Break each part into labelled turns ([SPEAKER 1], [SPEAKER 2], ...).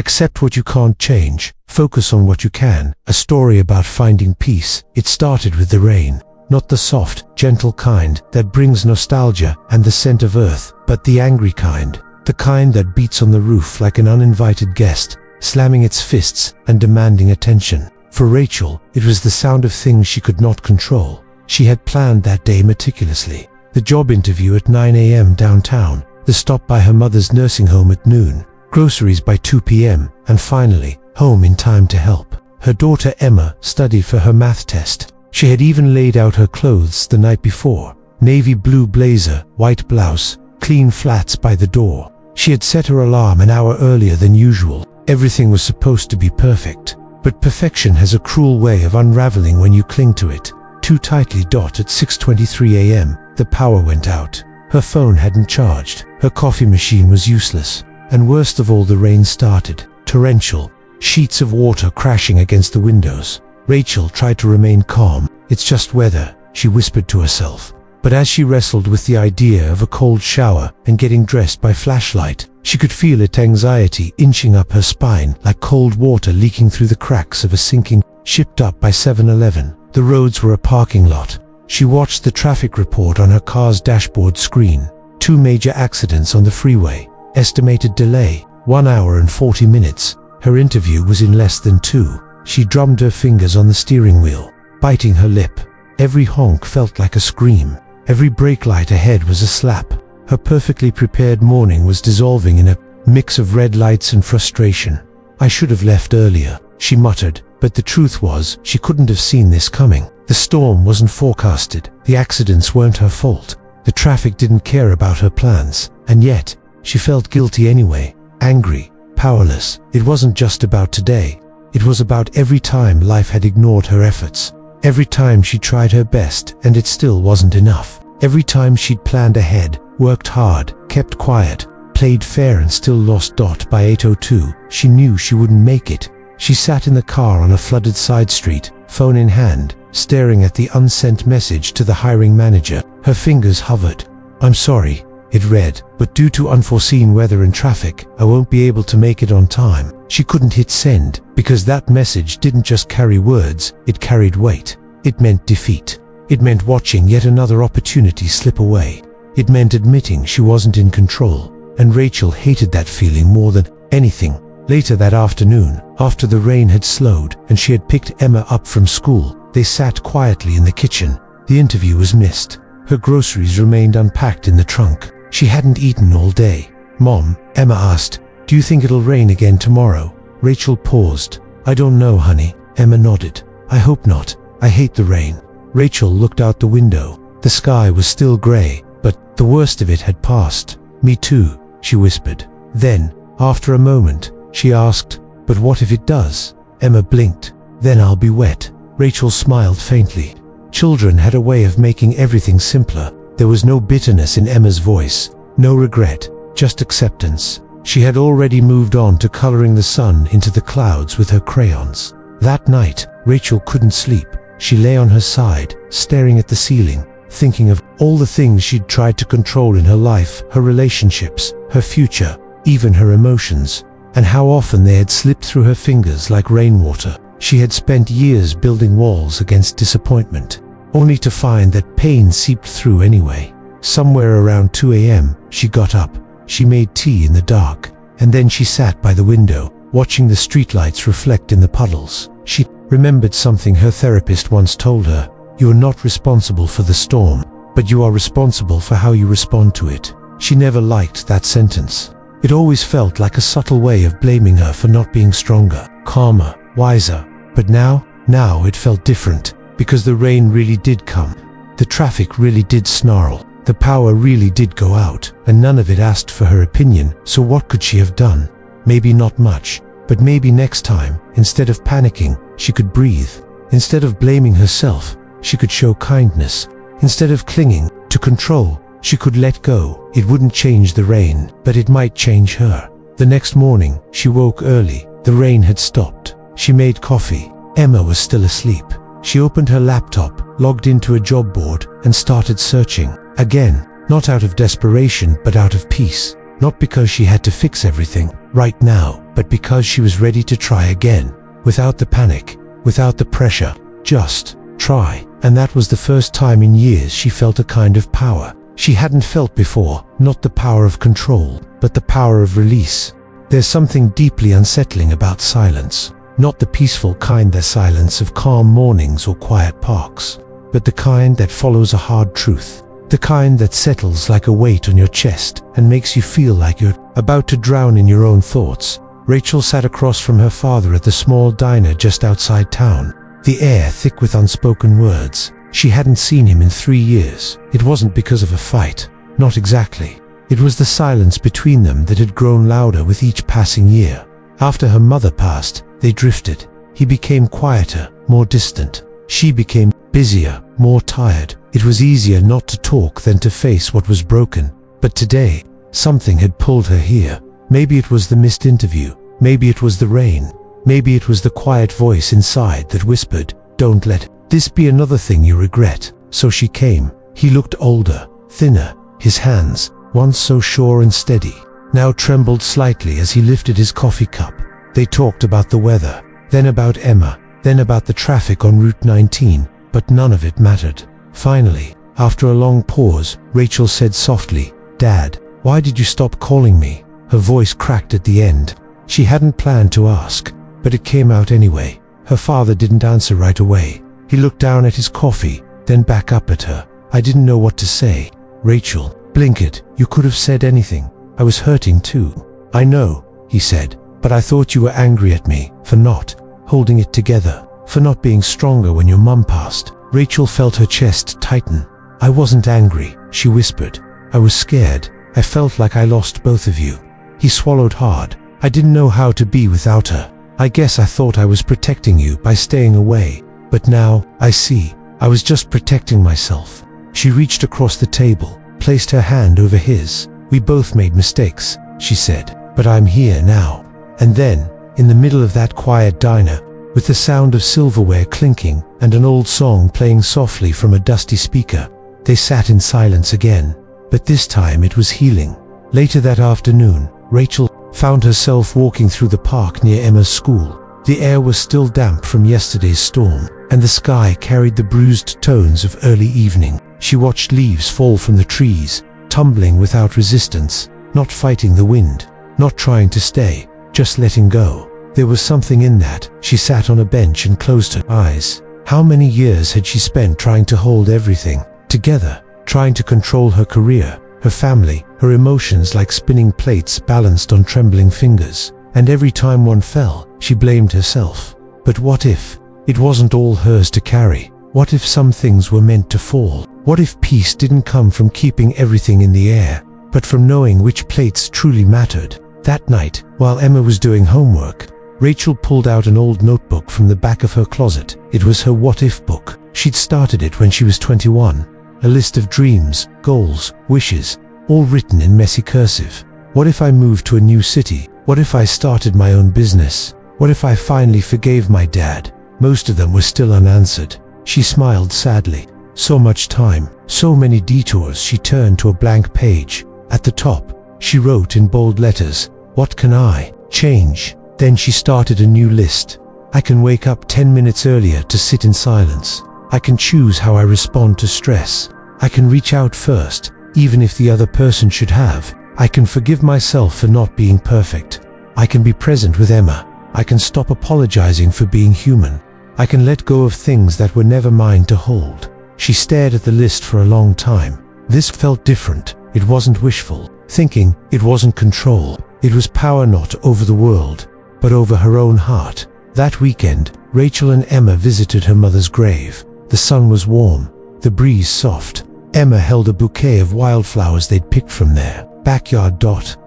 [SPEAKER 1] Accept what you can't change, focus on what you can. A story about finding peace. It started with the rain. Not the soft, gentle kind that brings nostalgia and the scent of earth, but the angry kind. The kind that beats on the roof like an uninvited guest, slamming its fists and demanding attention. For Rachel, it was the sound of things she could not control. She had planned that day meticulously. The job interview at 9 a.m. downtown, the stop by her mother's nursing home at noon, groceries by 2 p.m., and finally, home in time to help. Her daughter Emma studied for her math test. She had even laid out her clothes the night before. Navy blue blazer, white blouse, clean flats by the door. She had set her alarm an hour earlier than usual. Everything was supposed to be perfect. But perfection has a cruel way of unraveling when you cling to it. Too tightly. At 6:23 a.m., the power went out. Her phone hadn't charged. Her coffee machine was useless. And worst of all, the rain started. Torrential. Sheets of water crashing against the windows. Rachel tried to remain calm. It's just weather, she whispered to herself. But as she wrestled with the idea of a cold shower and getting dressed by flashlight, she could feel its anxiety inching up her spine like cold water leaking through the cracks of a sinking ship. Up by 7-Eleven, the roads were a parking lot. She watched the traffic report on her car's dashboard screen. 2 major accidents on the freeway. Estimated delay, 1 hour and 40 minutes. Her interview was in less than 2. She drummed her fingers on the steering wheel, biting her lip. Every honk felt like a scream. Every brake light ahead was a slap. Her perfectly prepared morning was dissolving in a mix of red lights and frustration. I should have left earlier, she muttered, but the truth was, she couldn't have seen this coming. The storm wasn't forecasted. The accidents weren't her fault. The traffic didn't care about her plans. And yet, she felt guilty anyway. Angry, powerless. It wasn't just about today. It was about every time life had ignored her efforts. Every time she tried her best and it still wasn't enough. Every time she'd planned ahead, worked hard, kept quiet, played fair and still lost. By 8:02, she knew she wouldn't make it. She sat in the car on a flooded side street, phone in hand, staring at the unsent message to the hiring manager. Her fingers hovered. "I'm sorry," it read, "but due to unforeseen weather and traffic, I won't be able to make it on time." She couldn't hit send, because that message didn't just carry words, it carried weight. It meant defeat. It meant watching yet another opportunity slip away. It meant admitting she wasn't in control. And Rachel hated that feeling more than anything. Later that afternoon, after the rain had slowed and she had picked Emma up from school, they sat quietly in the kitchen. The interview was missed. Her groceries remained unpacked in the trunk. She hadn't eaten all day. "Mom," Emma asked, "do you think it'll rain again tomorrow?" Rachel paused. "I don't know, honey." Emma nodded. "I hope not. I hate the rain." Rachel looked out the window. The sky was still gray, but the worst of it had passed. "Me too," she whispered. Then, after a moment, she asked, "But what if it does?" Emma blinked. "Then I'll be wet." Rachel smiled faintly. Children had a way of making everything simpler. There was no bitterness in Emma's voice, no regret, just acceptance. She had already moved on to coloring the sun into the clouds with her crayons. That night, Rachel couldn't sleep. She lay on her side, staring at the ceiling, thinking of all the things she'd tried to control in her life, her relationships, her future, even her emotions, and how often they had slipped through her fingers like rainwater. She had spent years building walls against disappointment, only to find that pain seeped through anyway. Somewhere around 2 a.m., she got up. She made tea in the dark, and then she sat by the window, watching the streetlights reflect in the puddles. She remembered something her therapist once told her: "You are not responsible for the storm, but you are responsible for how you respond to it." She never liked that sentence. It always felt like a subtle way of blaming her for not being stronger, calmer, wiser. But now it felt different, because the rain really did come. The traffic really did snarl. The power really did go out, and none of it asked for her opinion. So what could she have done? Maybe not much, but maybe next time, instead of panicking, she could breathe. Instead of blaming herself, she could show kindness. Instead of clinging to control, she could let go. It wouldn't change the rain, but it might change her. The next morning, she woke early. The rain had stopped. She made coffee. Emma was still asleep. She opened her laptop, logged into a job board, and started searching. Again, not out of desperation, but out of peace. Not because she had to fix everything right now, but because she was ready to try again. Without the panic, without the pressure, just try. And that was the first time in years she felt a kind of power she hadn't felt before. Not the power of control, but the power of release. There's something deeply unsettling about silence. Not the peaceful kind, the silence of calm mornings or quiet parks, but the kind that follows a hard truth. The kind that settles like a weight on your chest and makes you feel like you're about to drown in your own thoughts. Rachel sat across from her father at the small diner just outside town, the air thick with unspoken words. She hadn't seen him in 3 years. It wasn't because of a fight. Not exactly. It was the silence between them that had grown louder with each passing year. After her mother passed, they drifted. He became quieter, more distant. She became busier, more tired. It was easier not to talk than to face what was broken. But today, something had pulled her here. Maybe it was the missed interview. Maybe it was the rain. Maybe it was the quiet voice inside that whispered, "Don't let this be another thing you regret." So she came. He looked older, thinner. His hands, once so sure and steady, now trembled slightly as he lifted his coffee cup. They talked about the weather, then about Emma, then about the traffic on Route 19, but none of it mattered. Finally, after a long pause, Rachel said softly, "Dad, why did you stop calling me?" Her voice cracked at the end. She hadn't planned to ask, but it came out anyway. Her father didn't answer right away. He looked down at his coffee, then back up at her. "I didn't know what to say." "Rachel, blink it. You could have said anything. I was hurting too." "I know," he said, "but I thought you were angry at me for not holding it together, for not being stronger when your mum passed." Rachel felt her chest tighten. "I wasn't angry," she whispered. "I was scared. I felt like I lost both of you." He swallowed hard. "I didn't know how to be without her. I guess I thought I was protecting you by staying away. But now, I see. I was just protecting myself." She reached across the table, placed her hand over his. "We both made mistakes," she said, "but I'm here now." And then, in the middle of that quiet diner, with the sound of silverware clinking and an old song playing softly from a dusty speaker, they sat in silence again. But this time it was healing. Later that afternoon, Rachel found herself walking through the park near Emma's school. The air was still damp from yesterday's storm, and the sky carried the bruised tones of early evening. She watched leaves fall from the trees, tumbling without resistance, not fighting the wind, not trying to stay, just letting go. There was something in that. She sat on a bench and closed her eyes. How many years had she spent trying to hold everything together, trying to control her career, her family, her emotions like spinning plates balanced on trembling fingers. And every time one fell, she blamed herself. But what if it wasn't all hers to carry? What if some things were meant to fall? What if peace didn't come from keeping everything in the air, but from knowing which plates truly mattered? That night, while Emma was doing homework, Rachel pulled out an old notebook from the back of her closet. It was her what if book. She'd started it when she was 21. A list of dreams, goals, wishes, all written in messy cursive. What if I moved to a new city? What if I started my own business? What if I finally forgave my dad? Most of them were still unanswered. She smiled sadly. So much time, so many detours. She turned to a blank page. At the top, she wrote in bold letters, "What can I change?" Then she started a new list. "I can wake up 10 minutes earlier to sit in silence. I can choose how I respond to stress. I can reach out first, even if the other person should have. I can forgive myself for not being perfect. I can be present with Emma. I can stop apologizing for being human. I can let go of things that were never mine to hold." She stared at the list for a long time. This felt different. It wasn't wishful thinking. It wasn't control. It was power, not over the world, but over her own heart. That weekend, Rachel and Emma visited her mother's grave. The sun was warm, the breeze soft. Emma held a bouquet of wildflowers they'd picked from their backyard.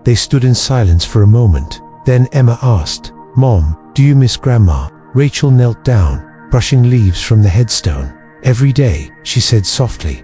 [SPEAKER 1] They stood in silence for a moment. Then Emma asked, "Mom, do you miss Grandma?" Rachel knelt down, brushing leaves from the headstone. "Every day," she said softly.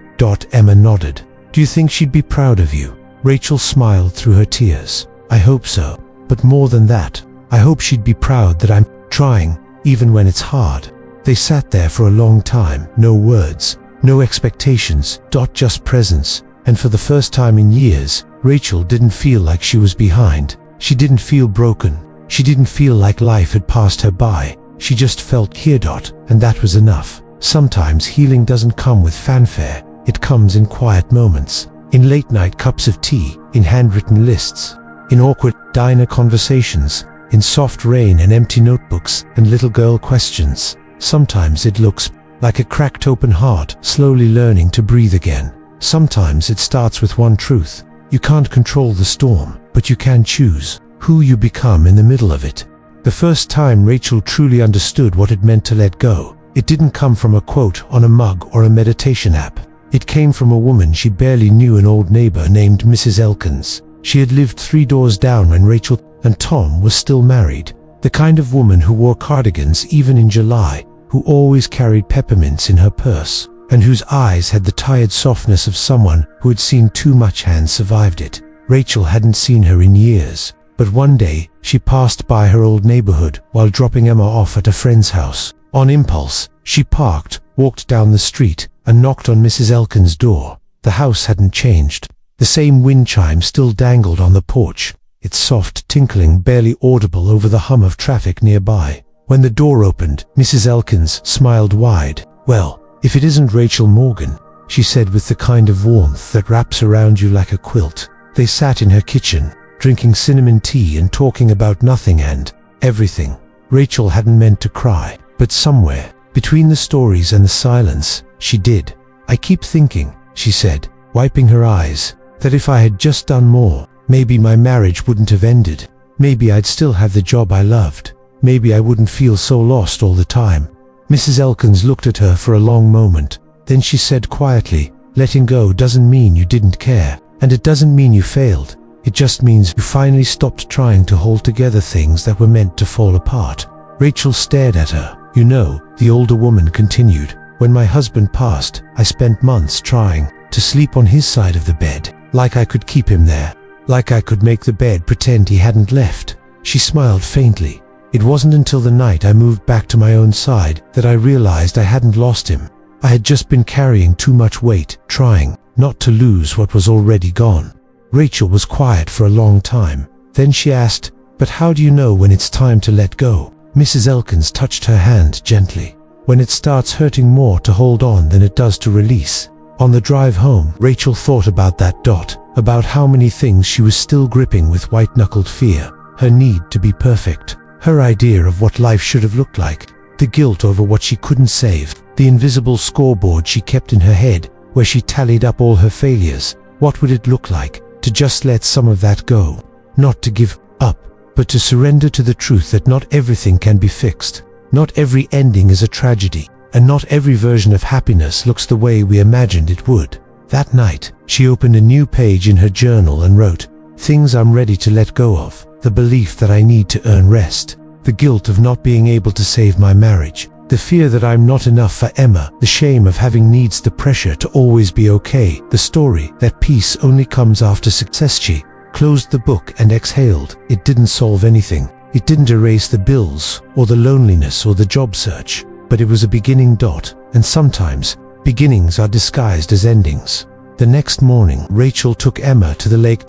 [SPEAKER 1] Emma nodded. "Do you think she'd be proud of you?" Rachel smiled through her tears. "I hope so. But more than that, I hope she'd be proud that I'm trying, even when it's hard." They sat there for a long time. No words, no expectations, just presence. And for the first time in years, Rachel didn't feel like she was behind. She didn't feel broken. She didn't feel like life had passed her by. She just felt here. And that was enough. Sometimes healing doesn't come with fanfare. It comes in quiet moments, in late-night cups of tea, in handwritten lists, in awkward diner conversations, in soft rain and empty notebooks and little girl questions. Sometimes it looks like a cracked open heart slowly learning to breathe again. Sometimes it starts with one truth. You can't control the storm, but you can choose who you become in the middle of it. The first time Rachel truly understood what it meant to let go, it didn't come from a quote on a mug or a meditation app. It came from a woman she barely knew, an old neighbor named Mrs. Elkins. She had lived 3 doors down when Rachel and Tom was still married. The kind of woman who wore cardigans even in July, who always carried peppermints in her purse, and whose eyes had the tired softness of someone who had seen too much and survived it. Rachel hadn't seen her in years, but one day she passed by her old neighborhood while dropping Emma off at a friend's house. On impulse, she parked, walked down the street, and knocked on Mrs. Elkins' door. The house hadn't changed. The same wind chime still dangled on the porch, its soft tinkling barely audible over the hum of traffic nearby. When the door opened, Mrs. Elkins smiled wide. "Well, if it isn't Rachel Morgan," she said with the kind of warmth that wraps around you like a quilt. They sat in her kitchen, drinking cinnamon tea and talking about nothing and everything. Rachel hadn't meant to cry, but somewhere between the stories and the silence, she did. "I keep thinking," she said, wiping her eyes, "that if I had just done more, maybe my marriage wouldn't have ended. Maybe I'd still have the job I loved. Maybe I wouldn't feel so lost all the time." Mrs. Elkins looked at her for a long moment. Then she said quietly, "Letting go doesn't mean you didn't care, and it doesn't mean you failed. It just means you finally stopped trying to hold together things that were meant to fall apart." Rachel stared at her. "You know," the older woman continued, "when my husband passed, I spent months trying to sleep on his side of the bed, like I could keep him there, like I could make the bed pretend he hadn't left." She smiled faintly. "It wasn't until the night I moved back to my own side that I realized I hadn't lost him. I had just been carrying too much weight, trying not to lose what was already gone." Rachel was quiet for a long time. Then she asked, "But how do you know when it's time to let go?" Mrs. Elkins touched her hand gently. "When it starts hurting more to hold on than it does to release." On the drive home, Rachel thought about that. About how many things she was still gripping with white-knuckled fear. Her need to be perfect. Her idea of what life should have looked like. The guilt over what she couldn't save. The invisible scoreboard she kept in her head, where she tallied up all her failures. What would it look like to just let some of that go? Not to give up, but to surrender to the truth that not everything can be fixed. Not every ending is a tragedy, and not every version of happiness looks the way we imagined it would. That night, she opened a new page in her journal and wrote, "Things I'm ready to let go of. The belief that I need to earn rest. The guilt of not being able to save my marriage. The fear that I'm not enough for Emma. The shame of having needs. The pressure to always be okay. The story that peace only comes after success." She closed the book and exhaled. It didn't solve anything. It didn't erase the bills, or the loneliness, or the job search. But it was a beginning. And sometimes, beginnings are disguised as endings. The next morning, Rachel took Emma to the lake.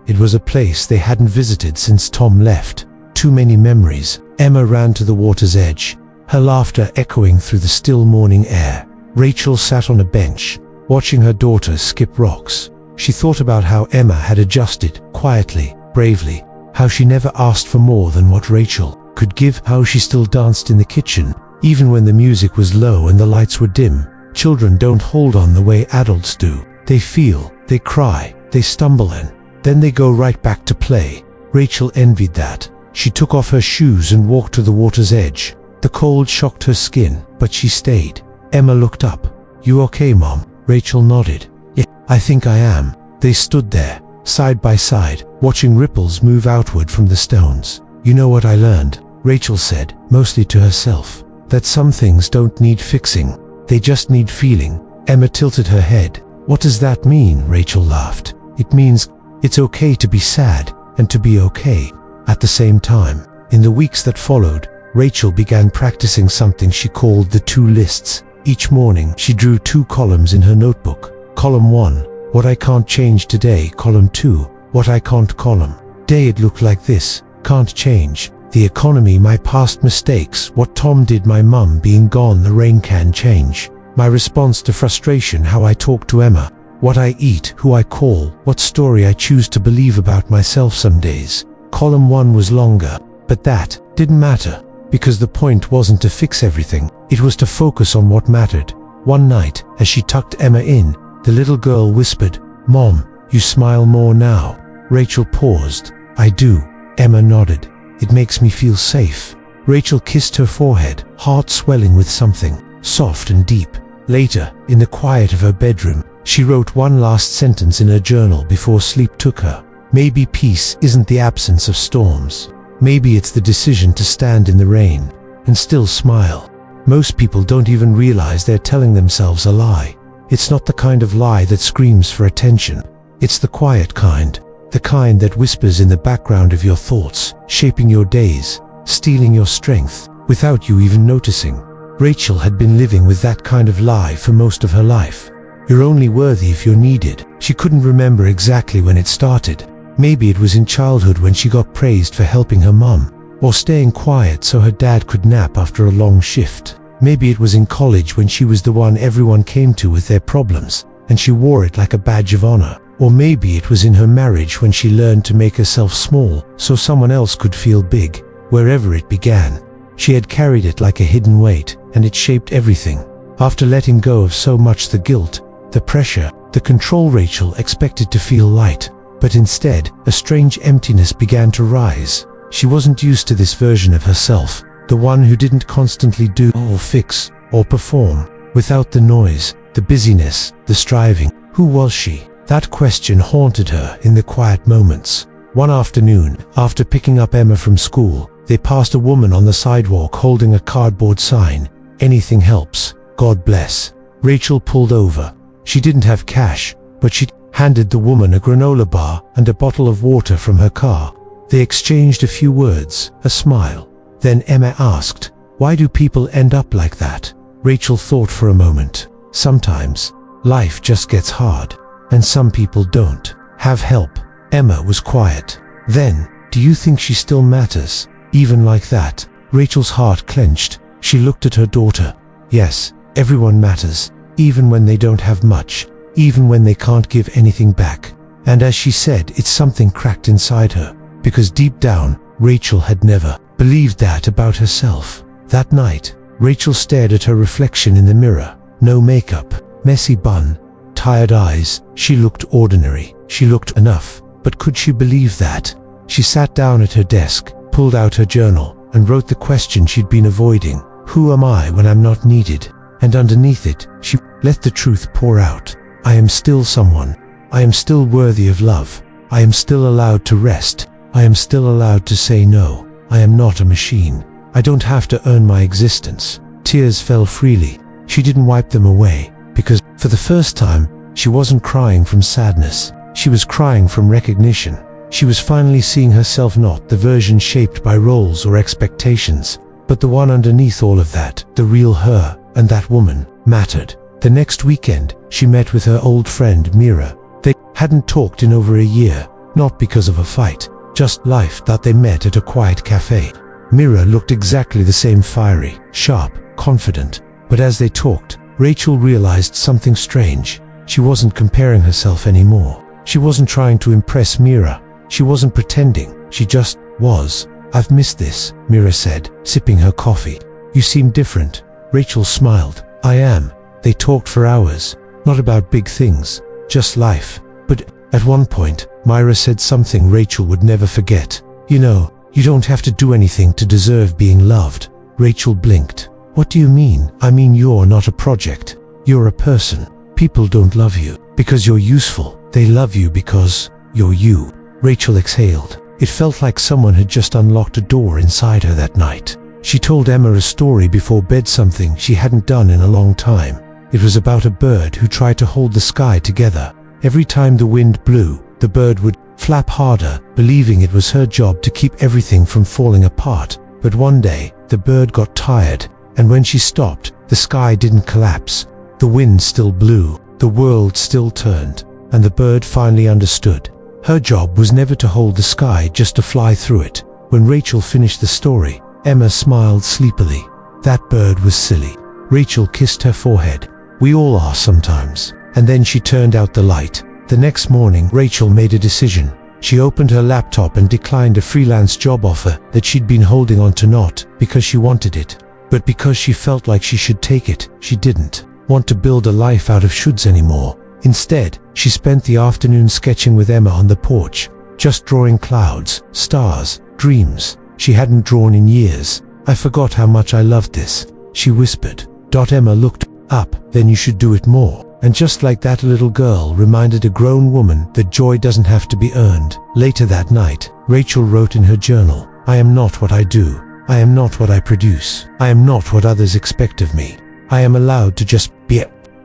[SPEAKER 1] It was a place they hadn't visited since Tom left. Too many memories. Emma ran to the water's edge, her laughter echoing through the still morning air. Rachel sat on a bench, watching her daughter skip rocks. She thought about how Emma had adjusted, quietly, bravely, how she never asked for more than what Rachel could give, how she still danced in the kitchen, even when the music was low and the lights were dim. Children don't hold on the way adults do. They feel, they cry, they stumble, and then they go right back to play. Rachel envied that. She took off her shoes and walked to the water's edge. The cold shocked her skin, but she stayed. Emma looked up. "You okay, Mom?" Rachel nodded. "Yeah, I think I am." They stood there, side by side, watching ripples move outward from the stones. "You know what I learned," Rachel said, mostly to herself, "that some things don't need fixing. They just need feeling." Emma tilted her head. "What does that mean?" Rachel laughed. "It means it's okay to be sad, and to be okay at the same time." In the weeks that followed, Rachel began practicing something she called the 2 lists. Each morning, she drew 2 columns in her notebook. Column 1, what I can't change today. Column 2, What I can't column. Day it looked like this. Can't change. The economy, my past mistakes, what Tom did, my mum being gone, the rain can change. My response to frustration, how I talk to Emma, what I eat, who I call, what story I choose to believe about myself some days. Column 1 was longer, but that didn't matter, because the point wasn't to fix everything, it was to focus on what mattered. One night, as she tucked Emma in, the little girl whispered, "Mom, you smile more now." Rachel paused. "I do." Emma nodded. "It makes me feel safe." Rachel kissed her forehead, heart swelling with something soft and deep. Later, in the quiet of her bedroom, she wrote one last sentence in her journal before sleep took her. Maybe peace isn't the absence of storms. Maybe it's the decision to stand in the rain and still smile. Most people don't even realize they're telling themselves a lie. It's not the kind of lie that screams for attention. It's the quiet kind. The kind that whispers in the background of your thoughts, shaping your days, stealing your strength, without you even noticing. Rachel had been living with that kind of lie for most of her life. You're only worthy if you're needed. She couldn't remember exactly when it started. Maybe it was in childhood when she got praised for helping her mum, or staying quiet so her dad could nap after a long shift. Maybe it was in college when she was the one everyone came to with their problems, and she wore it like a badge of honor. Or maybe it was in her marriage when she learned to make herself small so someone else could feel big. Wherever it began, she had carried it like a hidden weight, and it shaped everything. After letting go of so much, the guilt, the pressure, the control, Rachel expected to feel light. But instead, a strange emptiness began to rise. She wasn't used to this version of herself, the one who didn't constantly do or fix or perform. Without the noise, the busyness, the striving, who was she? That question haunted her in the quiet moments. One afternoon, after picking up Emma from school, they passed a woman on the sidewalk holding a cardboard sign, "Anything helps, God bless." Rachel pulled over. She didn't have cash, but she handed the woman a granola bar and a bottle of water from her car. They exchanged a few words, a smile. Then Emma asked, "Why do people end up like that?" Rachel thought for a moment. Sometimes, life just gets hard, and some people don't have help. Emma was quiet. Then, "Do you think she still matters? Even like that?" Rachel's heart clenched. She looked at her daughter. "Yes, everyone matters, even when they don't have much, even when they can't give anything back." And as she said it, something cracked inside her, because deep down, Rachel had never believed that about herself. That night, Rachel stared at her reflection in the mirror. No makeup, messy bun, tired eyes. She looked ordinary. She looked enough. But could she believe that? She sat down at her desk, pulled out her journal, and wrote the question she'd been avoiding. Who am I when I'm not needed? And underneath it, she let the truth pour out. I am still someone. I am still worthy of love. I am still allowed to rest. I am still allowed to say no. I am not a machine. I don't have to earn my existence. Tears fell freely. She didn't wipe them away, because, for the first time, she wasn't crying from sadness. She was crying from recognition. She was finally seeing herself, not the version shaped by roles or expectations, but the one underneath all of that, the real her, and that woman mattered. The next weekend, she met with her old friend Mira. They hadn't talked in over a year, not because of a fight, just life. That they met at a quiet cafe. Mira looked exactly the same, fiery, sharp, confident. But as they talked, Rachel realized something strange. She wasn't comparing herself anymore. She wasn't trying to impress Mira. She wasn't pretending. She just was. "I've missed this," Mira said, sipping her coffee. "You seem different." Rachel smiled. "I am." They talked for hours, not about big things, just life. But at one point, Myra said something Rachel would never forget. "You know, you don't have to do anything to deserve being loved." Rachel blinked. "What do you mean?" "I mean you're not a project. You're a person. People don't love you because you're useful. They love you because you're you." Rachel exhaled. It felt like someone had just unlocked a door inside her that night. She told Emma a story before bed, something she hadn't done in a long time. It was about a bird who tried to hold the sky together. Every time the wind blew, the bird would flap harder, believing it was her job to keep everything from falling apart. But one day, the bird got tired, and when she stopped, the sky didn't collapse. The wind still blew, the world still turned, and the bird finally understood. Her job was never to hold the sky, just to fly through it. When Rachel finished the story, Emma smiled sleepily. That bird was silly. Rachel kissed her forehead. We all are sometimes. And then she turned out the light. The next morning, Rachel made a decision. She opened her laptop and declined a freelance job offer that she'd been holding on to, not because she wanted it, but because she felt like she should take it. She didn't want to build a life out of shoulds anymore. Instead, she spent the afternoon sketching with Emma on the porch, just drawing clouds, stars, dreams she hadn't drawn in years. I forgot how much I loved this, she whispered. Emma looked up. Then you should do it more. And just like that, a little girl reminded a grown woman that joy doesn't have to be earned. Later that night, Rachel wrote in her journal, I am not what I do. I am not what I produce. I am not what others expect of me. I am allowed to just be.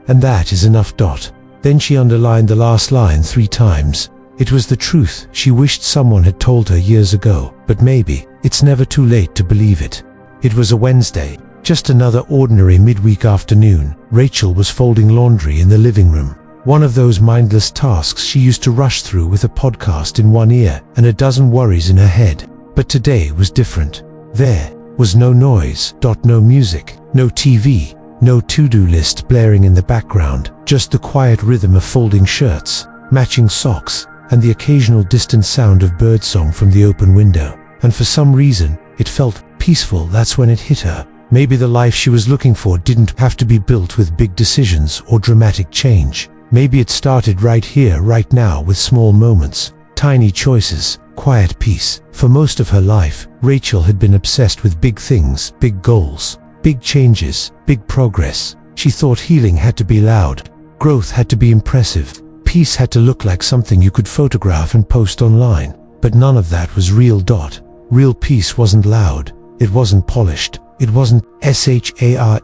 [SPEAKER 1] And that is enough. Then she underlined the last line 3 times. It was the truth she wished someone had told her years ago, but maybe it's never too late to believe it. It was a Wednesday. Just another ordinary midweek afternoon. Rachel was folding laundry in the living room. One of those mindless tasks she used to rush through with a podcast in one ear and a dozen worries in her head. But today was different. There was no noise, no music, no TV, no to-do list blaring in the background, just the quiet rhythm of folding shirts, matching socks, and the occasional distant sound of birdsong from the open window. And for some reason, it felt peaceful. That's when it hit her. Maybe the life she was looking for didn't have to be built with big decisions or dramatic change. Maybe it started right here, right now, with small moments, tiny choices, quiet peace. For most of her life, Rachel had been obsessed with big things, big goals, big changes, big progress. She thought healing had to be loud, growth had to be impressive, peace had to look like something you could photograph and post online. But none of that was real. Real peace wasn't loud, it wasn't polished. It wasn't SHAREABLE.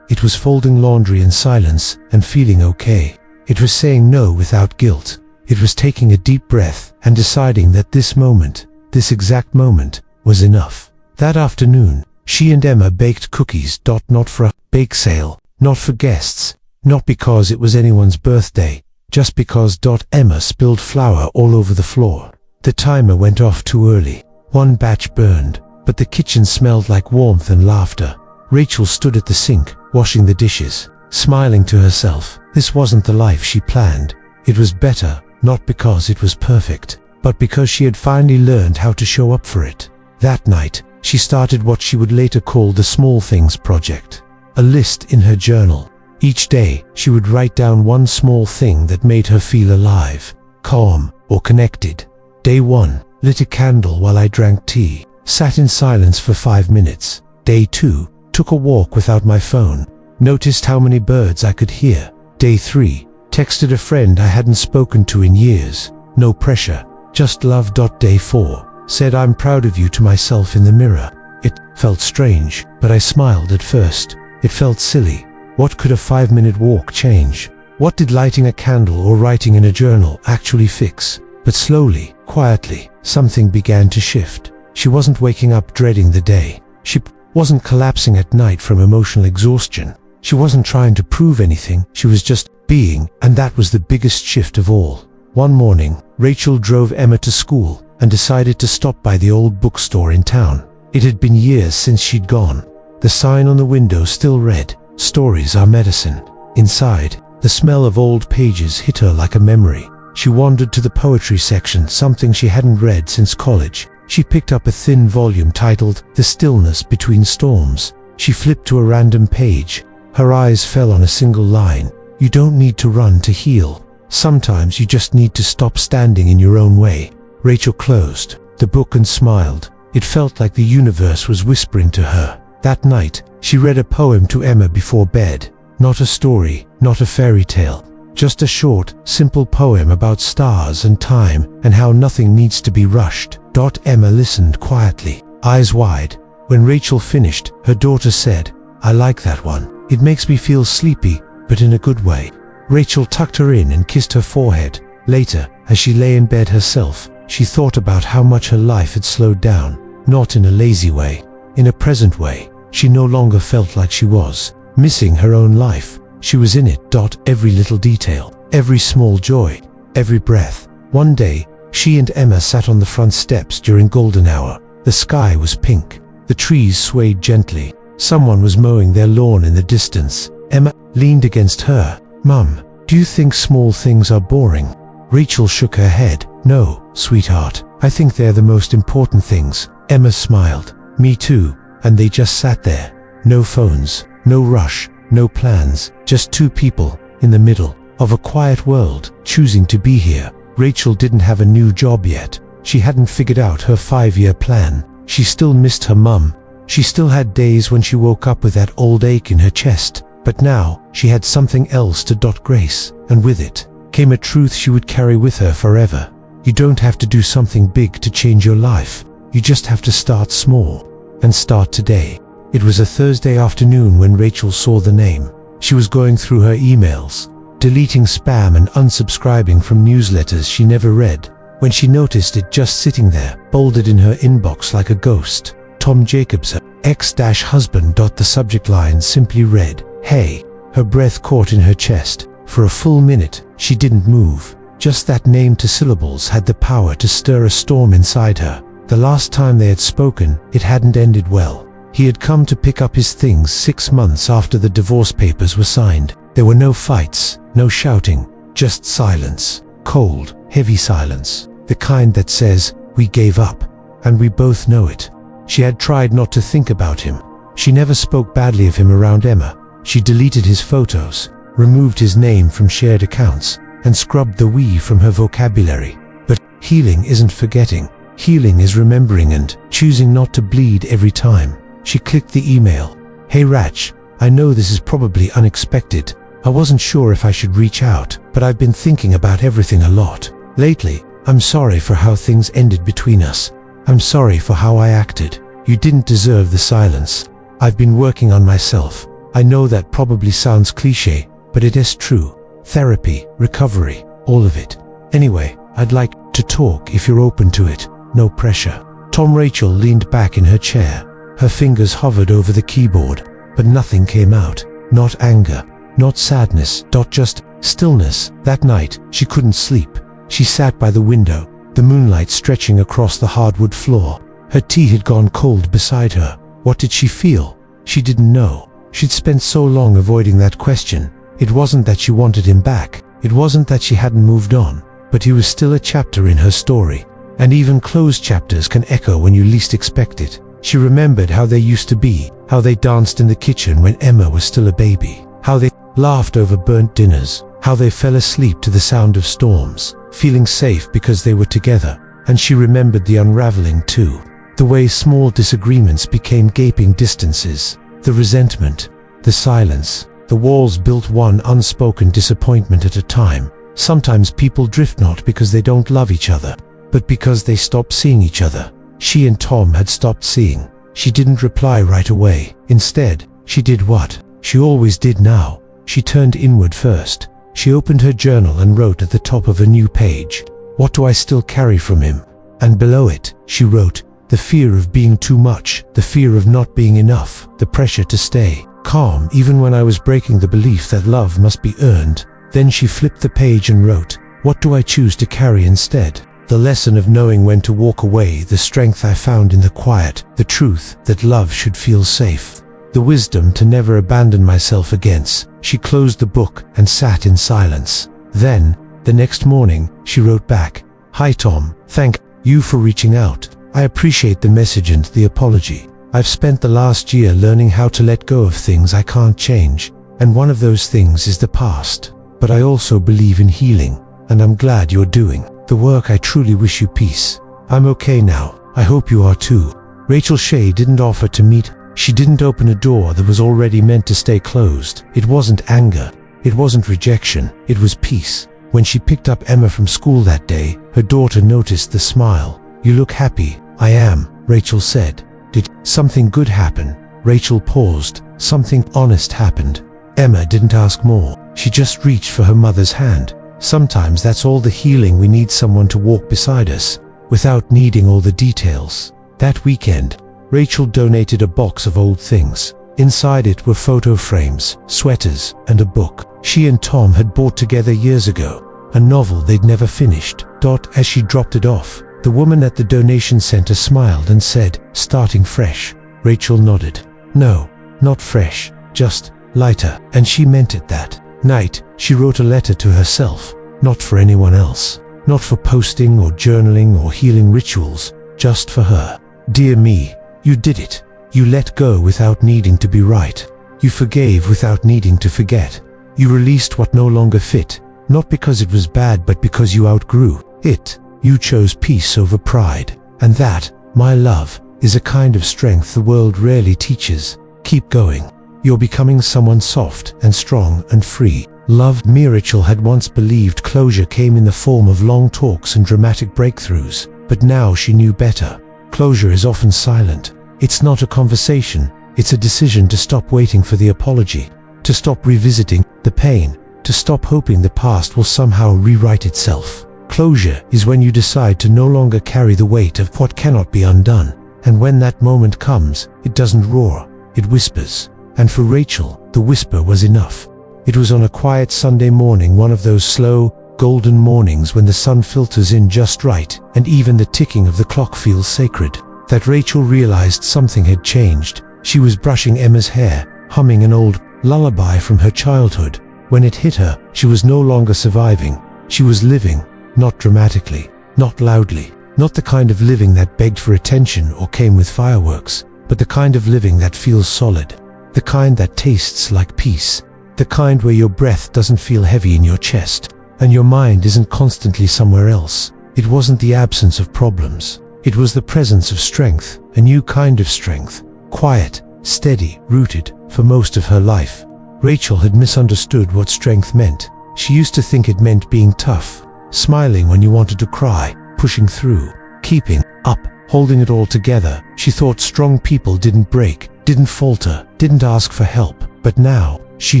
[SPEAKER 1] It was folding laundry in silence and feeling okay. It was saying no without guilt. It was taking a deep breath and deciding that this moment, this exact moment, was enough. That afternoon, she and Emma baked cookies. Not for a bake sale, not for guests, not because it was anyone's birthday, just because. Emma spilled flour all over the floor. The timer went off too early. One batch burned, but the kitchen smelled like warmth and laughter. Rachel stood at the sink, washing the dishes, smiling to herself. This wasn't the life she planned. It was better, not because it was perfect, but because she had finally learned how to show up for it. That night, she started what she would later call the Small Things Project. A list in her journal. Each day, she would write down one small thing that made her feel alive, calm, or connected. Day 1, lit a candle while I drank tea. Sat in silence for 5 minutes. Day 2, took a walk without my phone. Noticed how many birds I could hear. Day 3, texted a friend I hadn't spoken to in years. No pressure, just love. Day 4, said I'm proud of you to myself in the mirror. It felt strange, but I smiled at first. It felt silly. What could a 5-minute walk change? What did lighting a candle or writing in a journal actually fix? But slowly, quietly, something began to shift. She wasn't waking up dreading the day. She wasn't collapsing at night from emotional exhaustion. She wasn't trying to prove anything. She was just being, and that was the biggest shift of all. One morning, Rachel drove Emma to school and decided to stop by the old bookstore in town. It had been years since she'd gone. The sign on the window still read, "Stories are medicine." Inside, the smell of old pages hit her like a memory. She wandered to the poetry section, something she hadn't read since college. She picked up a thin volume titled The Stillness Between Storms. She flipped to a random page. Her eyes fell on a single line. You don't need to run to heal. Sometimes you just need to stop standing in your own way. Rachel closed the book and smiled. It felt like the universe was whispering to her. That night, she read a poem to Emma before bed. Not a story, not a fairy tale. Just a short, simple poem about stars and time and how nothing needs to be rushed. Emma listened quietly, eyes wide. When Rachel finished, her daughter said, "I like that one. It makes me feel sleepy, but in a good way." Rachel tucked her in and kissed her forehead. Later, as she lay in bed herself, she thought about how much her life had slowed down, not in a lazy way, in a present way. She no longer felt like she was missing her own life. She was in it. Every little detail, every small joy, every breath, One day, she and Emma sat on the front steps during golden hour. The sky was pink. The trees swayed gently. Someone was mowing their lawn in the distance. Emma leaned against her. "Mum, do you think small things are boring?" Rachel shook her head. "No, sweetheart. I think they're the most important things." Emma smiled. "Me too." And they just sat there. No phones, no rush, no plans. Just two people, in the middle of a quiet world, choosing to be here. Rachel didn't have a new job yet. She hadn't figured out her 5-year plan. She still missed her mum. She still had days when she woke up with that old ache in her chest. But now, she had something else to dot grace, and with it came a truth she would carry with her forever. You don't have to do something big to change your life. You just have to start small. And start today. It was a Thursday afternoon when Rachel saw the name. She was going through her emails, deleting spam and unsubscribing from newsletters she never read, when she noticed it just sitting there, bolded in her inbox like a ghost. Tom Jacobs, ex-husband. The subject line simply read, "Hey." Her breath caught in her chest. For a full minute, she didn't move. Just that name to syllables had the power to stir a storm inside her. The last time they had spoken, it hadn't ended well. He had come to pick up his things 6 months after the divorce papers were signed. There were no fights, no shouting, just silence. Cold, heavy silence. The kind that says, "We gave up, and we both know it." She had tried not to think about him. She never spoke badly of him around Emma. She deleted his photos, removed his name from shared accounts, and scrubbed the "we" from her vocabulary. But healing isn't forgetting. Healing is remembering and choosing not to bleed every time. She clicked the email. "Hey Rach, I know this is probably unexpected. I wasn't sure if I should reach out, but I've been thinking about everything a lot lately. I'm sorry for how things ended between us. I'm sorry for how I acted. You didn't deserve the silence. I've been working on myself. I know that probably sounds cliche, but it is true. Therapy, recovery, all of it. Anyway, I'd like to talk if you're open to it. No pressure." Rachel leaned back in her chair. Her fingers hovered over the keyboard, but nothing came out. Not anger, not sadness, just stillness. That night, she couldn't sleep. She sat by the window, the moonlight stretching across the hardwood floor. Her tea had gone cold beside her. What did she feel? She didn't know. She'd spent so long avoiding that question. It wasn't that she wanted him back. It wasn't that she hadn't moved on. But he was still a chapter in her story. And even closed chapters can echo when you least expect it. She remembered how they used to be, how they danced in the kitchen when Emma was still a baby, how they laughed over burnt dinners, how they fell asleep to the sound of storms, feeling safe because they were together. And she remembered the unraveling too, the way small disagreements became gaping distances, the resentment, the silence, the walls built one unspoken disappointment at a time. Sometimes people drift not because they don't love each other, but because they stopped seeing each other. She and Tom had stopped seeing. She didn't reply right away. Instead, she did what she always did now. She turned inward first. She opened her journal and wrote at the top of a new page, "What do I still carry from him?" And below it, she wrote, "The fear of being too much, the fear of not being enough, the pressure to stay calm even when I was breaking the belief that love must be earned." Then she flipped the page and wrote, "What do I choose to carry instead? The lesson of knowing when to walk away, the strength I found in the quiet, the truth that love should feel safe, the wisdom to never abandon myself against." She closed the book and sat in silence. Then, the next morning, she wrote back, "Hi Tom, thank you for reaching out. I appreciate the message and the apology. I've spent the last year learning how to let go of things I can't change, and one of those things is the past. But I also believe in healing, and I'm glad you're doing the work. I truly wish you peace. I'm okay now. I hope you are too." Rachel Shea didn't offer to meet. She didn't open a door that was already meant to stay closed. It wasn't anger. It wasn't rejection. It was peace. When she picked up Emma from school that day, her daughter noticed the smile. "You look happy." "I am," Rachel said. "Did something good happen?" Rachel paused. "Something honest happened." Emma didn't ask more. She just reached for her mother's hand. Sometimes that's all the healing we need, someone to walk beside us, without needing all the details. That weekend, Rachel donated a box of old things. Inside it were photo frames, sweaters, and a book she and Tom had bought together years ago, a novel they'd never finished. As she dropped it off, the woman at the donation center smiled and said, "Starting fresh." Rachel nodded. "No, not fresh, just lighter." And she meant it. That night, she wrote a letter to herself, not for anyone else, not for posting or journaling or healing rituals, just for her. "Dear me, you did it. You let go without needing to be right. You forgave without needing to forget. You released what no longer fit, not because it was bad but because you outgrew it. You chose peace over pride. And that, my love, is a kind of strength the world rarely teaches. Keep going. You're becoming someone soft and strong and free." Love. Rachel had once believed closure came in the form of long talks and dramatic breakthroughs, but now she knew better. Closure is often silent. It's not a conversation, it's a decision to stop waiting for the apology, to stop revisiting the pain, to stop hoping the past will somehow rewrite itself. Closure is when you decide to no longer carry the weight of what cannot be undone. And when that moment comes, it doesn't roar, it whispers. And for Rachel, the whisper was enough. It was on a quiet Sunday morning, one of those slow, golden mornings when the sun filters in just right, and even the ticking of the clock feels sacred, that Rachel realized something had changed. She was brushing Emma's hair, humming an old lullaby from her childhood. When it hit her, she was no longer surviving. She was living, not dramatically, not loudly, not the kind of living that begged for attention or came with fireworks, but the kind of living that feels solid, the kind that tastes like peace, the kind where your breath doesn't feel heavy in your chest, and your mind isn't constantly somewhere else. It wasn't the absence of problems. It was the presence of strength, a new kind of strength, quiet, steady, rooted. For most of her life, Rachel had misunderstood what strength meant. She used to think it meant being tough, smiling when you wanted to cry, pushing through, keeping up, holding it all together. She thought strong people didn't break, didn't falter, didn't ask for help. But now, she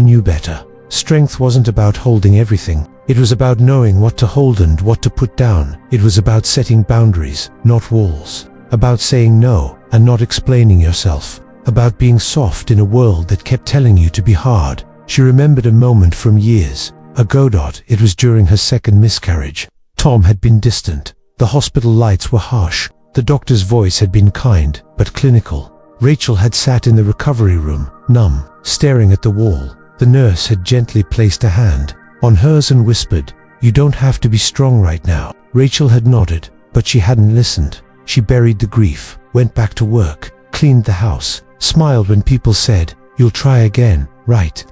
[SPEAKER 1] knew better. Strength wasn't about holding everything. It was about knowing what to hold and what to put down. It was about setting boundaries, not walls. About saying no and not explaining yourself. About being soft in a world that kept telling you to be hard. She remembered a moment from years ago. It was during her second miscarriage. Tom had been distant. The hospital lights were harsh. The doctor's voice had been kind, but clinical. Rachel had sat in the recovery room, numb, staring at the wall. The nurse had gently placed a hand on hers and whispered, "You don't have to be strong right now." Rachel had nodded, but she hadn't listened. She buried the grief, went back to work, cleaned the house, smiled when people said, "You'll try again, right?"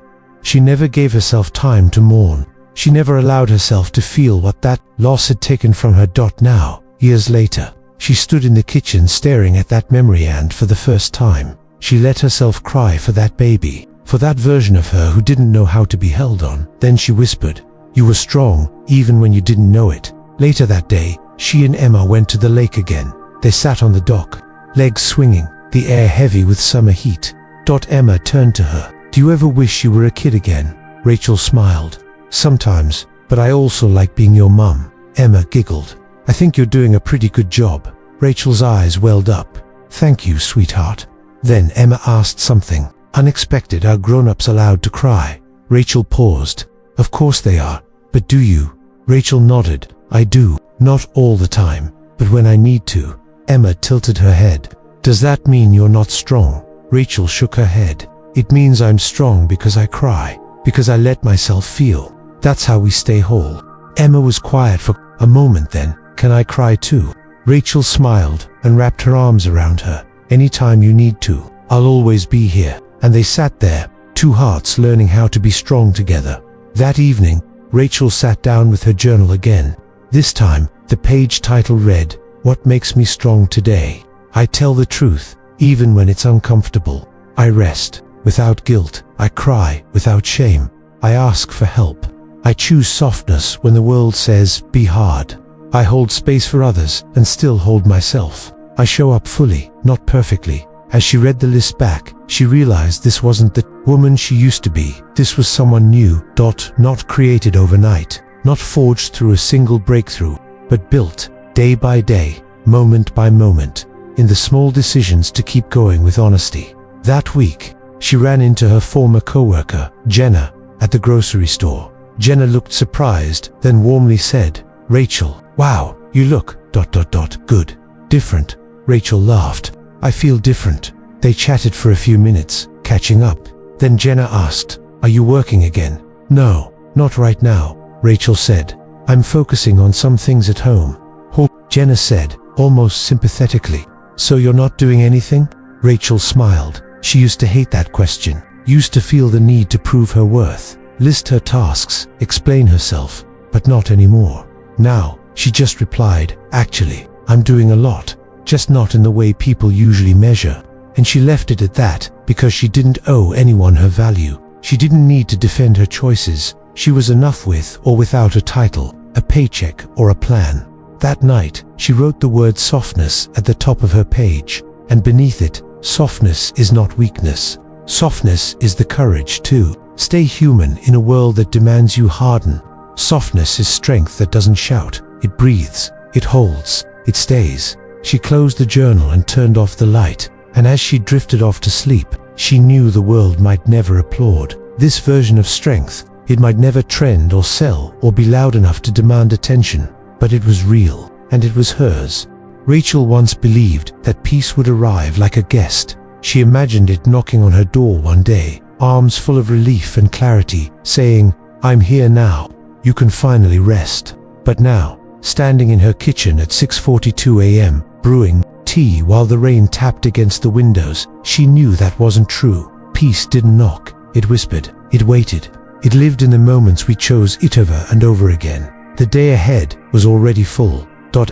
[SPEAKER 1] She never gave herself time to mourn. She never allowed herself to feel what that loss had taken from her. Now, years later, she stood in the kitchen staring at that memory, and for the first time, she let herself cry for that baby, for that version of her who didn't know how to be held on. Then she whispered, "You were strong, even when you didn't know it." Later that day, she and Emma went to the lake again. They sat on the dock, legs swinging, the air heavy with summer heat. Emma turned to her. "Do you ever wish you were a kid again?" Rachel smiled. "Sometimes, but I also like being your mum." Emma giggled. "I think you're doing a pretty good job." Rachel's eyes welled up. "Thank you, sweetheart." Then Emma asked something unexpected. "Are grown-ups allowed to cry?" Rachel paused. "Of course they are, but do you?" Rachel nodded. "I do, not all the time, but when I need to." Emma tilted her head. "Does that mean you're not strong?" Rachel shook her head. "It means I'm strong because I cry, because I let myself feel. That's how we stay whole." Emma was quiet for a moment. Then, "Can I cry too?" Rachel smiled and wrapped her arms around her. "Anytime you need to, I'll always be here." And they sat there, two hearts learning how to be strong together. That evening, Rachel sat down with her journal again. This time, the page title read, "What makes me strong today? I tell the truth, even when it's uncomfortable. I rest without guilt. I cry without shame. I ask for help. I choose softness when the world says, be hard. I hold space for others and still hold myself. I show up fully, not perfectly." As she read the list back, she realized this wasn't the woman she used to be. This was someone new. Not created overnight, not forged through a single breakthrough, but built, day by day, moment by moment, in the small decisions to keep going with honesty. That week, she ran into her former coworker, Jenna, at the grocery store. Jenna looked surprised, then warmly said, "Rachel, Wow, you look, good. Different. Rachel laughed. I feel different. They chatted for a few minutes, catching up. Then Jenna asked, are you working again? No, not right now, Rachel said. I'm focusing on some things at home. Jenna said, almost sympathetically. So you're not doing anything? Rachel smiled. She used to hate that question. Used to feel the need to prove her worth, list her tasks, explain herself, but not anymore. Now, she just replied, actually, I'm doing a lot, just not in the way people usually measure. And she left it at that, because she didn't owe anyone her value. She didn't need to defend her choices. She was enough with or without a title, a paycheck, or a plan. That night, she wrote the word softness at the top of her page, and beneath it, softness is not weakness. Softness is the courage to stay human in a world that demands you harden. Softness is strength that doesn't shout. It breathes, it holds, it stays. She closed the journal and turned off the light, and as she drifted off to sleep, she knew the world might never applaud this version of strength. It might never trend or sell or be loud enough to demand attention, but it was real, and it was hers. Rachel once believed that peace would arrive like a guest. She imagined it knocking on her door one day, arms full of relief and clarity, saying, I'm here now. You can finally rest. But now, standing in her kitchen at 6:42 a.m., brewing tea while the rain tapped against the windows, she knew that wasn't true. Peace didn't knock. It whispered. It waited. It lived in the moments we chose it over and over again. The day ahead was already full.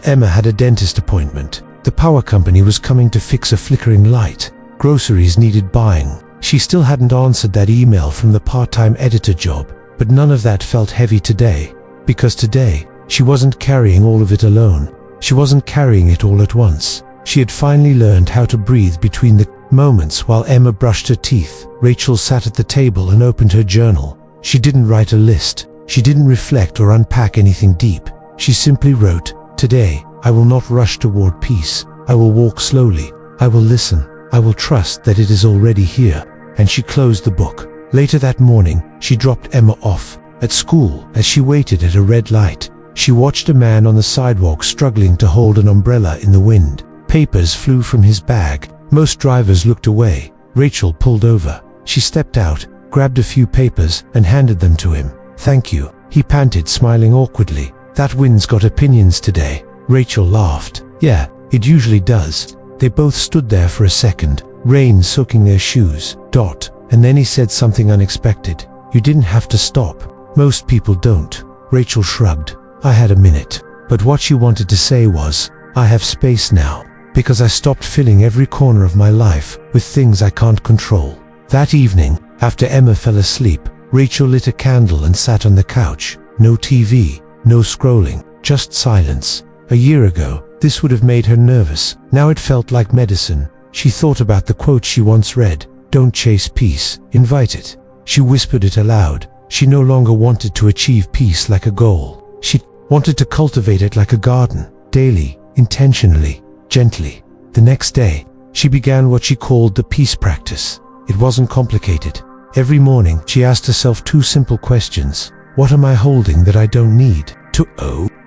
[SPEAKER 1] Emma had a dentist appointment. The power company was coming to fix a flickering light. Groceries needed buying. She still hadn't answered that email from the part-time editor job, but none of that felt heavy today, because today, she wasn't carrying all of it alone. She wasn't carrying it all at once. She had finally learned how to breathe between the moments. While Emma brushed her teeth, Rachel sat at the table and opened her journal. She didn't write a list. She didn't reflect or unpack anything deep. She simply wrote, today, I will not rush toward peace. I will walk slowly. I will listen. I will trust that it is already here. And she closed the book. Later that morning, she dropped Emma off at school. As she waited at a red light, she watched a man on the sidewalk struggling to hold an umbrella in the wind. Papers flew from his bag. Most drivers looked away. Rachel pulled over. She stepped out, grabbed a few papers, and handed them to him. Thank you, he panted, smiling awkwardly. That wind's got opinions today. Rachel laughed. Yeah, it usually does. They both stood there for a second, rain soaking their shoes. And then he said something unexpected. You didn't have to stop. Most people don't. Rachel shrugged. I had a minute. But what she wanted to say was, I have space now, because I stopped filling every corner of my life with things I can't control. That evening, after Emma fell asleep, Rachel lit a candle and sat on the couch. No TV, no scrolling, just silence. A year ago, this would have made her nervous. Now it felt like medicine. She thought about the quote she once read, don't chase peace, invite it. She whispered it aloud. She no longer wanted to achieve peace like a goal. She wanted to cultivate it like a garden, daily, intentionally, gently. The next day, she began what she called the peace practice. It wasn't complicated. Every morning, she asked herself two simple questions. What am I holding that I don't need?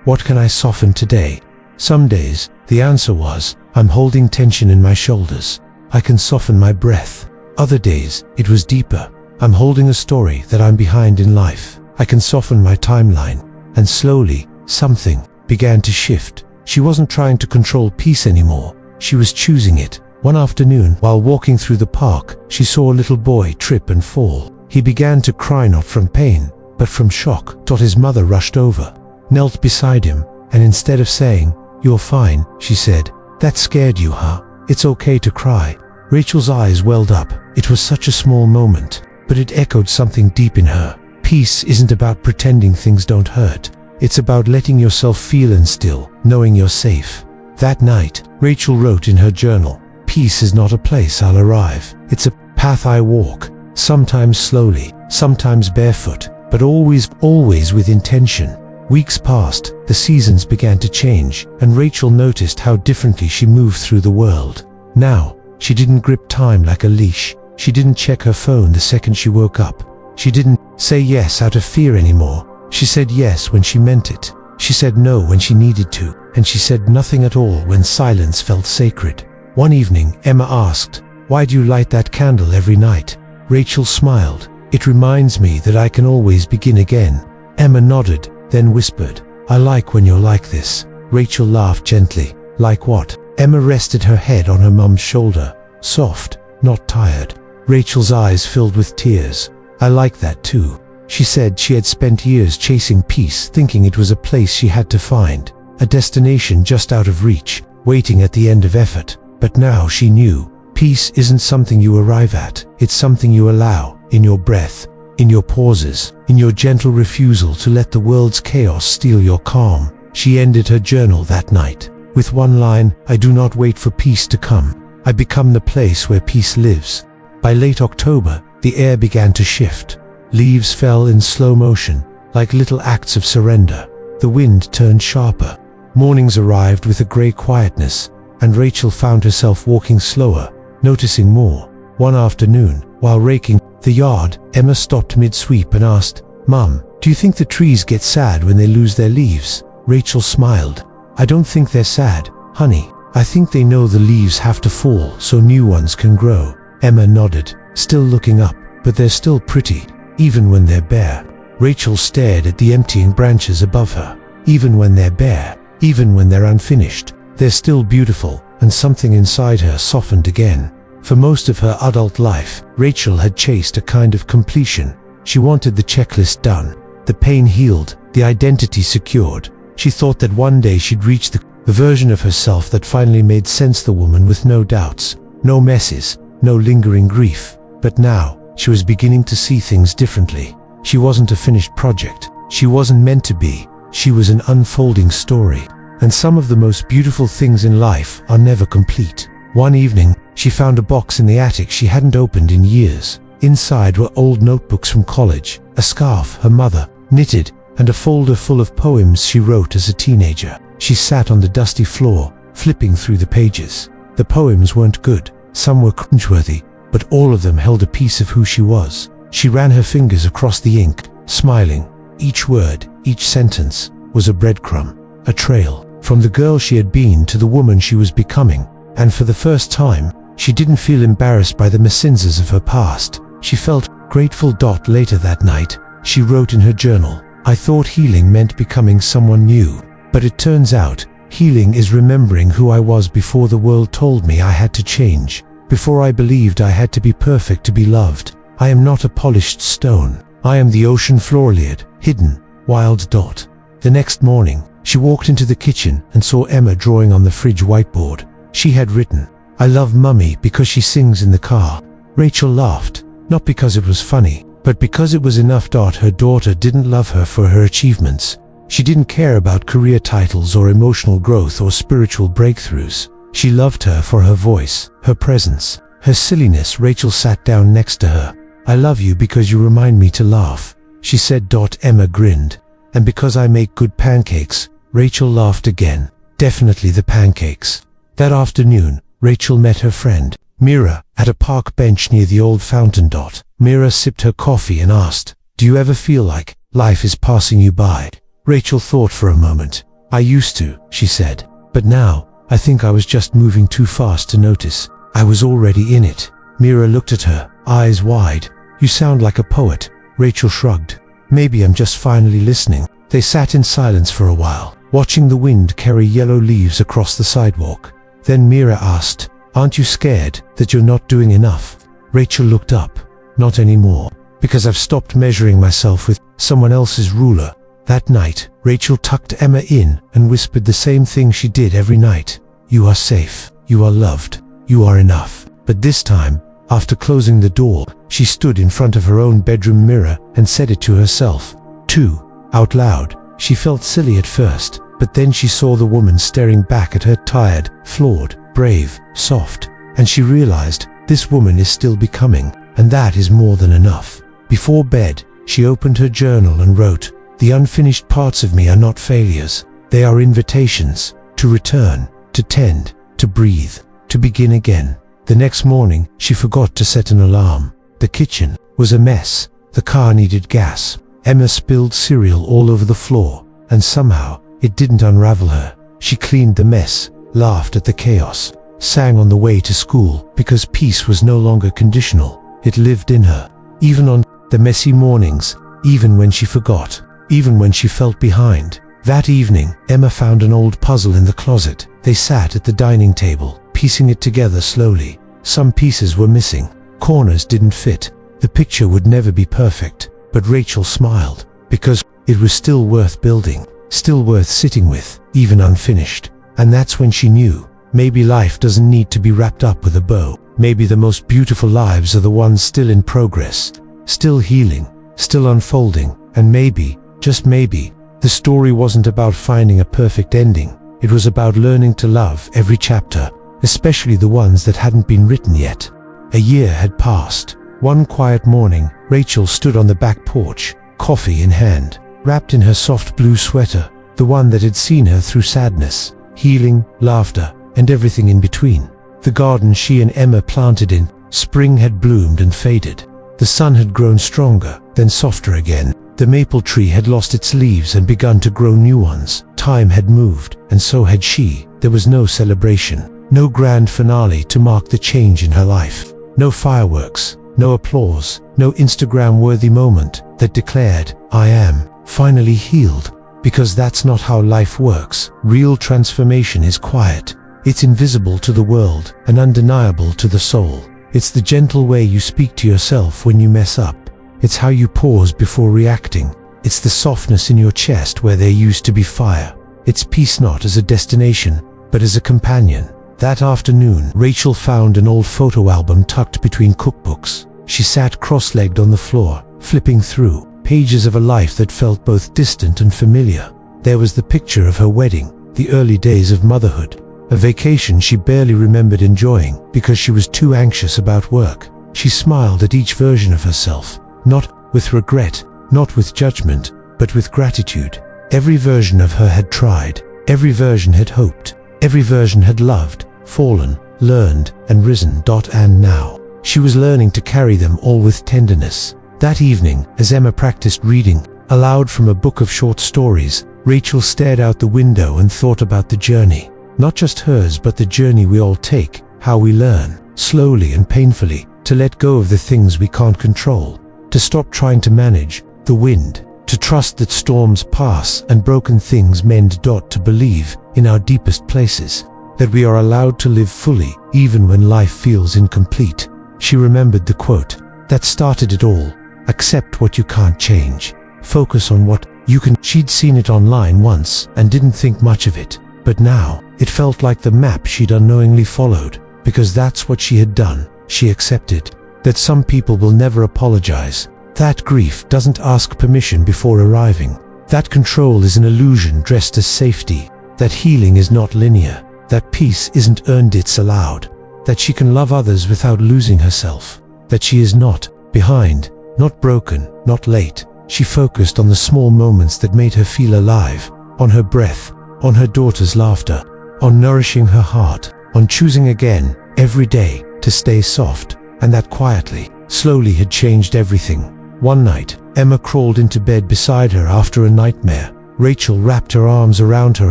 [SPEAKER 1] What can I soften today? Some days, the answer was, I'm holding tension in my shoulders. I can soften my breath. Other days, it was deeper. I'm holding a story that I'm behind in life. I can soften my timeline. And slowly, something began to shift. She wasn't trying to control peace anymore. She was choosing it. One afternoon, while walking through the park, she saw a little boy trip and fall. He began to cry, not from pain, but from shock. His mother rushed over, knelt beside him, and instead of saying, you're fine, she said, that scared you, huh? It's okay to cry. Rachel's eyes welled up. It was such a small moment, but it echoed something deep in her. Peace isn't about pretending things don't hurt. It's about letting yourself feel and still, knowing you're safe. That night, Rachel wrote in her journal, peace is not a place I'll arrive. It's a path I walk, sometimes slowly, sometimes barefoot, but always with intention. Weeks passed, the seasons began to change, and Rachel noticed how differently she moved through the world. Now, she didn't grip time like a leash. She didn't check her phone the second she woke up. She didn't say yes out of fear anymore. She said yes when she meant it. She said no when she needed to, and she said nothing at all when silence felt sacred. One evening, Emma asked, "Why do you light that candle every night?" Rachel smiled. "It reminds me that I can always begin again." Emma nodded, then whispered, "I like when you're like this." Rachel laughed gently. "Like what?" Emma rested her head on her mum's shoulder. "Soft, not tired." Rachel's eyes filled with tears. "I like that too." She said she had spent years chasing peace, thinking it was a place she had to find, a destination just out of reach, waiting at the end of effort. But now she knew, peace isn't something you arrive at, it's something you allow, in your breath, in your pauses, in your gentle refusal to let the world's chaos steal your calm. She ended her journal that night with one line, "I do not wait for peace to come. I become the place where peace lives." By late October, the air began to shift. Leaves fell in slow motion, like little acts of surrender. The wind turned sharper. Mornings arrived with a grey quietness, and Rachel found herself walking slower, noticing more. One afternoon, while raking the yard, Emma stopped mid-sweep and asked, "Mum, do you think the trees get sad when they lose their leaves?" Rachel smiled. "I don't think they're sad, honey. I think they know the leaves have to fall so new ones can grow." Emma nodded, still looking up, "But they're still pretty, even when they're bare." Rachel stared at the emptying branches above her. Even when they're bare, even when they're unfinished, they're still beautiful, and something inside her softened again. For most of her adult life, Rachel had chased a kind of completion. She wanted the checklist done, the pain healed, the identity secured. She thought that one day she'd reach the version of herself that finally made sense, the woman with no doubts, no messes, no lingering grief. But now, she was beginning to see things differently. She wasn't a finished project. She wasn't meant to be. She was an unfolding story. And some of the most beautiful things in life are never complete. One evening, she found a box in the attic she hadn't opened in years. Inside were old notebooks from college, a scarf her mother knitted, and a folder full of poems she wrote as a teenager. She sat on the dusty floor, flipping through the pages. The poems weren't good. Some were cringeworthy, but all of them held a piece of who she was. She ran her fingers across the ink, smiling. Each word, each sentence, was a breadcrumb, a trail, from the girl she had been to the woman she was becoming. And for the first time, she didn't feel embarrassed by the messiness of her past. She felt grateful. Later that night, she wrote in her journal, "I thought healing meant becoming someone new. But it turns out, healing is remembering who I was before the world told me I had to change. Before I believed I had to be perfect to be loved. I am not a polished stone. I am the ocean floor-layered, hidden, wild dot." The next morning, she walked into the kitchen and saw Emma drawing on the fridge whiteboard. She had written, "I love Mummy because she sings in the car." Rachel laughed, not because it was funny, but because it was enough. Her daughter didn't love her for her achievements. She didn't care about career titles or emotional growth or spiritual breakthroughs. She loved her for her voice, her presence, her silliness. Rachel sat down next to her. "I love you because you remind me to laugh," she said. Emma grinned. "And because I make good pancakes." Rachel laughed again. "Definitely the pancakes." That afternoon, Rachel met her friend, Mira, at a park bench near the old fountain. Mira sipped her coffee and asked, "Do you ever feel like life is passing you by?" Rachel thought for a moment. "I used to," she said. "But now, I think I was just moving too fast to notice. I was already in it." Mira looked at her, eyes wide. "You sound like a poet." Rachel shrugged. "Maybe I'm just finally listening." They sat in silence for a while, watching the wind carry yellow leaves across the sidewalk. Then Mira asked, "Aren't you scared that you're not doing enough?" Rachel looked up. "Not anymore, because I've stopped measuring myself with someone else's ruler." That night, Rachel tucked Emma in and whispered the same thing she did every night. "You are safe, you are loved, you are enough." But this time, after closing the door, she stood in front of her own bedroom mirror and said it to herself, too, out loud. She felt silly at first, but then she saw the woman staring back at her, tired, flawed, brave, soft, and she realized, this woman is still becoming, and that is more than enough. Before bed, she opened her journal and wrote, "The unfinished parts of me are not failures. They are invitations to return, to tend, to breathe, to begin again." The next morning, she forgot to set an alarm. The kitchen was a mess. The car needed gas. Emma spilled cereal all over the floor, and somehow, It didn't unravel her. She cleaned the mess, laughed at the chaos, sang on the way to school, because peace was no longer conditional. It lived in her. Even on the messy mornings, even when she forgot, even when she felt behind. That evening, Emma found an old puzzle in the closet. They sat at the dining table, piecing it together slowly. Some pieces were missing. Corners didn't fit. The picture would never be perfect. But Rachel smiled, because it was still worth building, still worth sitting with, even unfinished. And that's when she knew, maybe life doesn't need to be wrapped up with a bow. Maybe the most beautiful lives are the ones still in progress, still healing, still unfolding. And maybe, just maybe, the story wasn't about finding a perfect ending. It was about learning to love every chapter, especially the ones that hadn't been written yet. A year had passed. One quiet morning, Rachel stood on the back porch, coffee in hand, wrapped in her soft blue sweater, the one that had seen her through sadness, healing, laughter, and everything in between. The garden she and Emma planted in spring had bloomed and faded. The sun had grown stronger, then softer again. The maple tree had lost its leaves and begun to grow new ones. Time had moved, and so had she. There was no celebration, no grand finale to mark the change in her life. No fireworks, no applause, no Instagram-worthy moment that declared, "I am finally healed." Because that's not how life works. Real transformation is quiet. It's invisible to the world and undeniable to the soul. It's the gentle way you speak to yourself when you mess up. It's how you pause before reacting. It's the softness in your chest where there used to be fire. It's peace not as a destination, but as a companion. That afternoon, Rachel found an old photo album tucked between cookbooks. She sat cross-legged on the floor, flipping through pages of a life that felt both distant and familiar. There was the picture of her wedding, the early days of motherhood, a vacation she barely remembered enjoying because she was too anxious about work. She smiled at each version of herself, not with regret, not with judgment, but with gratitude. Every version of her had tried, every version had hoped, every version had loved, fallen, learned, and risen. And now, she was learning to carry them all with tenderness. That evening, as Emma practiced reading aloud from a book of short stories, Rachel stared out the window and thought about the journey. Not just hers, but the journey we all take, how we learn, slowly and painfully, to let go of the things we can't control, to stop trying to manage the wind, to trust that storms pass and broken things mend. To believe, in our deepest places, that we are allowed to live fully, even when life feels incomplete. She remembered the quote that started it all: accept what you can't change, focus on what you can. She'd seen it online once and didn't think much of it, but now, it felt like the map she'd unknowingly followed, because that's what she had done. She accepted that some people will never apologize, that grief doesn't ask permission before arriving, that control is an illusion dressed as safety, that healing is not linear, that peace isn't earned, it's allowed, that she can love others without losing herself, that she is not behind, not broken, not late. She focused on the small moments that made her feel alive, on her breath, on her daughter's laughter, on nourishing her heart, on choosing again, every day, to stay soft. And that quietly, slowly had changed everything. One night, Emma crawled into bed beside her after a nightmare. Rachel wrapped her arms around her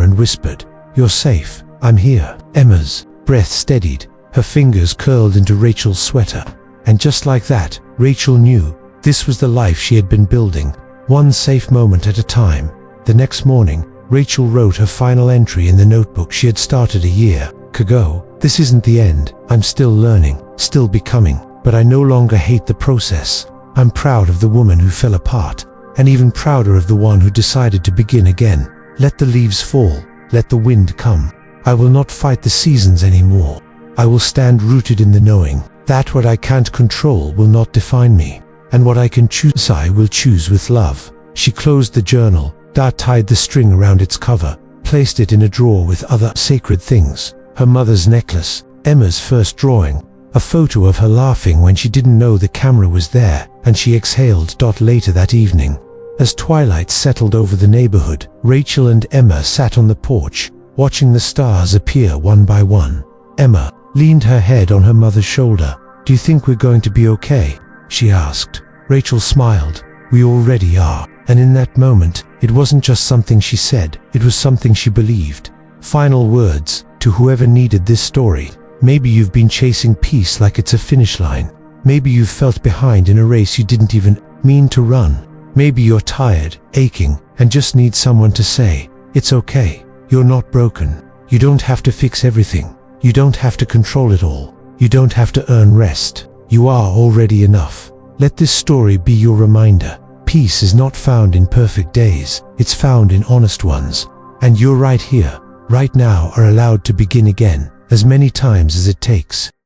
[SPEAKER 1] and whispered, "You're safe, I'm here." Emma's breath steadied, her fingers curled into Rachel's sweater. And just like that, Rachel knew this was the life she had been building, one safe moment at a time. The next morning, Rachel wrote her final entry in the notebook she had started a year ago. "This isn't the end. I'm still learning, still becoming, but I no longer hate the process. I'm proud of the woman who fell apart, and even prouder of the one who decided to begin again. Let the leaves fall, let the wind come. I will not fight the seasons anymore. I will stand rooted in the knowing that what I can't control will not define me, and what I can choose I will choose with love." She closed the journal, tied the string around its cover, placed it in a drawer with other sacred things. Her mother's necklace, Emma's first drawing, a photo of her laughing when she didn't know the camera was there, and she exhaled. Later that evening, as twilight settled over the neighborhood, Rachel and Emma sat on the porch, watching the stars appear one by one. Emma leaned her head on her mother's shoulder. "Do you think we're going to be okay?" she asked. Rachel smiled. "We already are." And in that moment, it wasn't just something she said, it was something she believed. Final words, to whoever needed this story. Maybe you've been chasing peace like it's a finish line. Maybe you've felt behind in a race you didn't even mean to run. Maybe you're tired, aching, and just need someone to say, it's okay, you're not broken. You don't have to fix everything. You don't have to control it all. You don't have to earn rest. You are already enough. Let this story be your reminder. Peace is not found in perfect days. It's found in honest ones. And you're right here, right now, are allowed to begin again, as many times as it takes.